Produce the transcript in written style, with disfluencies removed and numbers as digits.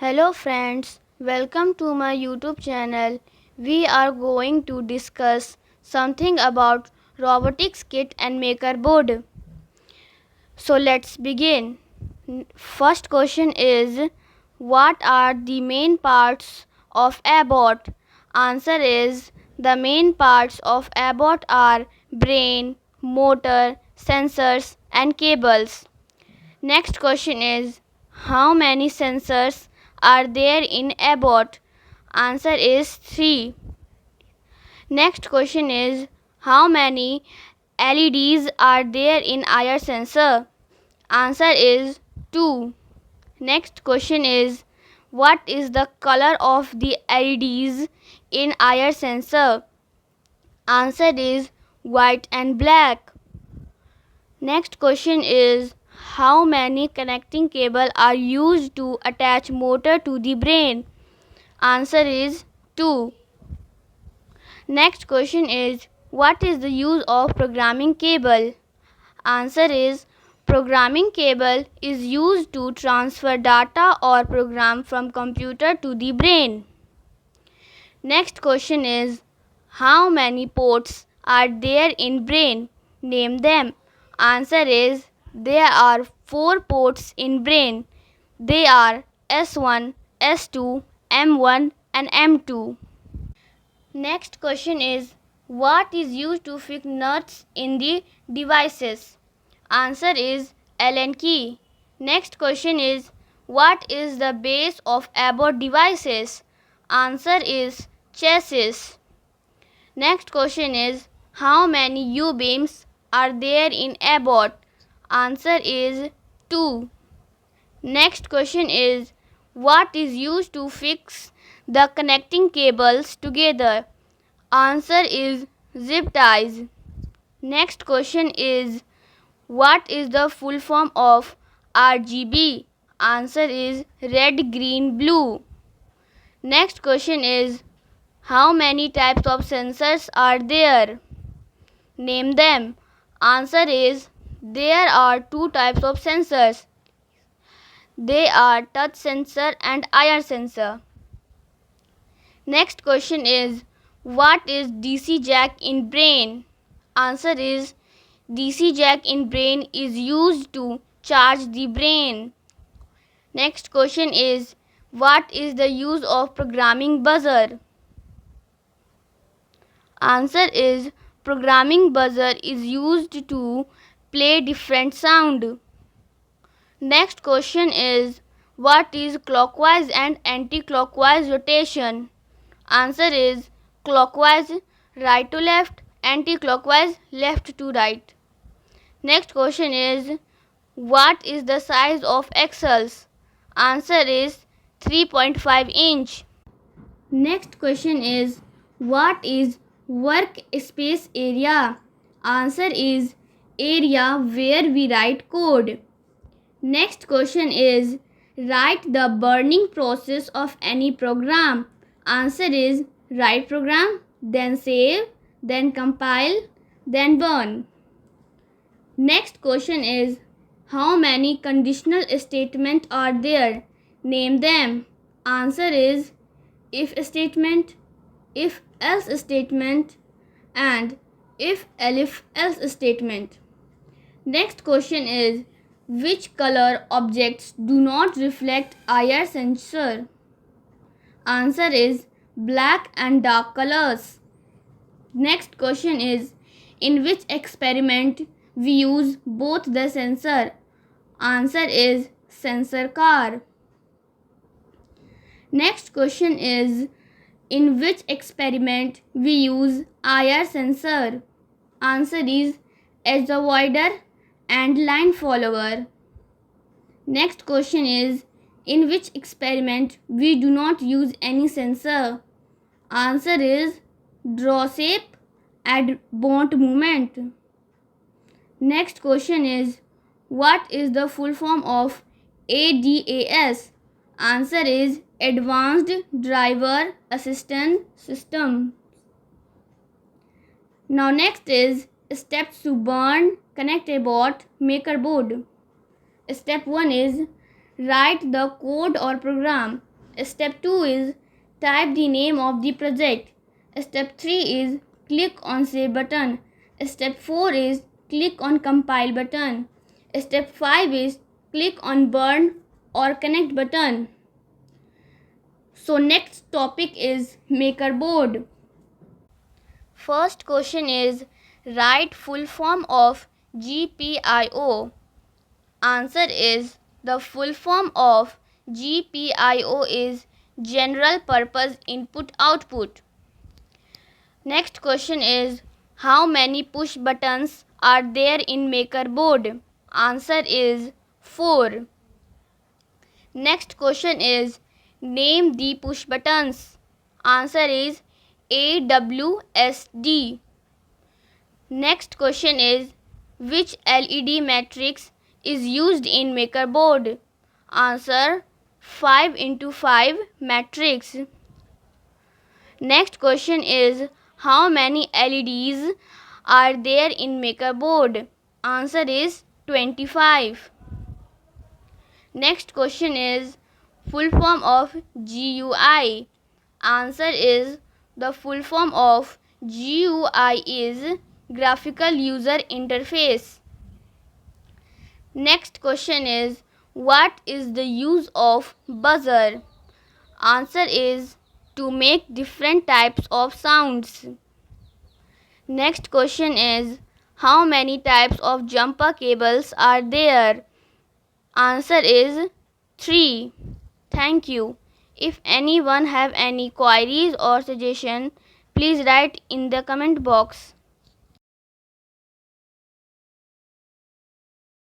Hello friends, welcome to my YouTube channel. We are going to discuss something about robotics kit and maker board. So let's begin. First question is, what are the main parts of a bot? Answer is, the main parts of a bot are brain, motor, sensors and cables. Next question is, how many sensors are there in a bot? Answer is 3. Next question is, how many LEDs are there in IR sensor? Answer is 2. Next question is, what is the color of the LEDs in IR sensor? Answer is white and black. Next question is, how many connecting cables are used to attach motor to the brain? Answer is 2. Next question is, what is the use of programming cable? Answer is, programming cable is used to transfer data or program from computer to the brain. Next question is, how many ports are there in brain? Name them. Answer is, there are 4 ports in brain. They are S1, S2, M1 and M2. Next question is, what is used to fix nuts in the devices? Answer is Allen key. Next question is, what is the base of Abbott devices? Answer is chassis. Next question is, how many U-beams are there in Abbott? Answer is 2. Next question is, what is used to fix the connecting cables together? Answer is zip ties. Next question is, what is the full form of RGB? Answer is red, green, blue. Next question is, how many types of sensors are there? Name them. Answer is, there are 2 types of sensors. They are touch sensor and IR sensor. Next question is, what is DC jack in brain? Answer is, DC jack in brain is used to charge the brain. Next question is, what is the use of programming buzzer? Answer is, programming buzzer is used to play different sound. Next question is, what is clockwise and anti-clockwise rotation? Answer is, clockwise right to left, anti-clockwise left to right. Next question is, what is the size of axles? Answer is 3.5 inch. Next question is, what is workspace area? Answer is area where we write code. Next question is, write the burning process of any program. Answer is write program, then save, then compile, then burn. Next question is, how many conditional statements are there? Name them. Answer is if statement, if else statement and if else statement. Next question is, which color objects do not reflect IR sensor? Answer is black and dark colors. Next question is, in which experiment we use both the sensor? Answer is sensor car. Next question is, in which experiment we use IR sensor? Answer is edge avoider and line follower. Next question is, in which experiment we do not use any sensor? Answer is draw shape and bond movement. Next question is, what is the full form of ADAS? Answer is Advanced Driver Assistance System. Now next is steps to burn connect a bot maker board. Step 1 is, write the code or program. Step 2 is type the name of the project. Step 3 is click on save button. Step 4 is click on compile button. Step 5 is click on burn or connect button. So next topic is maker board. First question is write full form of GPIO. Answer is the full form of GPIO is General Purpose Input Output. Next question is how many push buttons are there in maker board? Answer is 4. Next question is name the push buttons. Answer is AWSD. Next question is which LED matrix is used in maker board? Answer 5x5 matrix. Next question is how many LEDs are there in maker board? Answer is 25. Next question is full form of GUI. Answer is the full form of GUI is graphical user interface. Next question is what is the use of buzzer? Answer is to make different types of sounds. Next question is how many types of jumper cables are there? Answer is 3. Thank you. If anyone have any queries or suggestion, please write in the comment box.